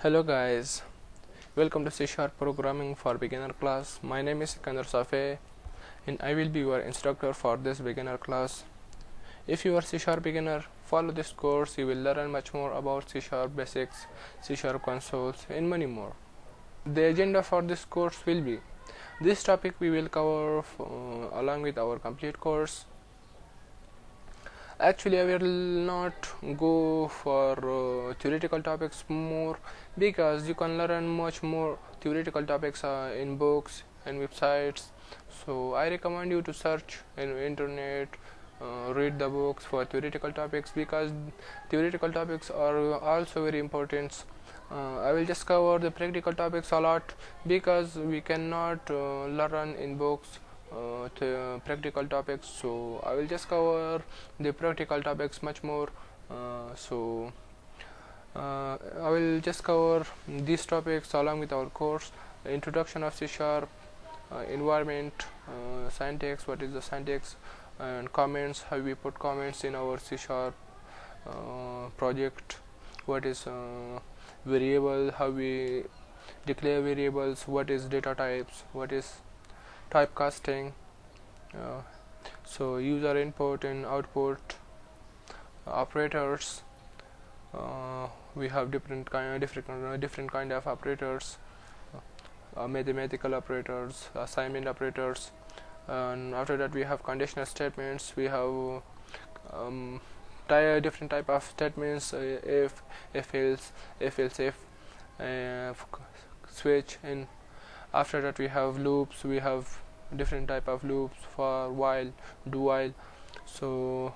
Hello guys, welcome to C# programming for beginner class. My name is Sikandar Safe and I will be your instructor for this beginner class. If you are C# beginner, follow this course. You will learn much more about C# basics, C# consoles and many more. The agenda for this course will be this topic we will cover along with our complete course. Actually, I will not go for theoretical topics more, because you can learn much more theoretical topics in books and websites. So I recommend you to search in internet, read the books for theoretical topics, because theoretical topics are also very important. I will just cover the practical topics a lot, because we cannot learn in books to practical topics. So I will just cover the practical topics much more. I will just cover these topics along with our course: introduction of C#, environment, syntax, what is the syntax, and comments, how we put comments in our C# project, what is variable, how we declare variables, what is data types, what is typecasting, so user input and output, operators. We have different kind of operators, mathematical operators, assignment operators, and after that we have conditional statements. We have different type of statements: if else, if, switch, and after that we have loops. We have different type of loops: for, while, do while. So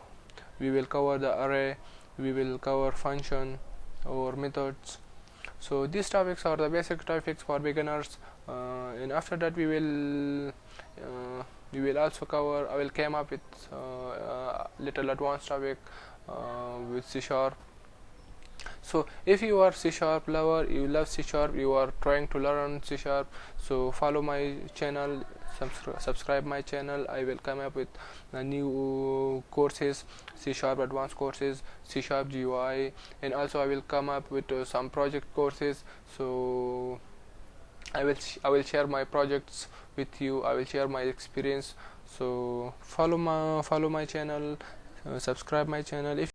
we will cover the array, we will cover function or methods. So these topics are the basic topics for beginners, and after that we will also cover, I will come up with little advanced topic with C#. So if you are C# lover, you love C#, you are trying to learn C#, so follow my channel, subscribe my channel. I will come up with new courses, C# advanced courses, C# GUI, and also I will come up with some project courses. So I will share my projects with you. I will share my experience. So follow my channel, subscribe my channel. If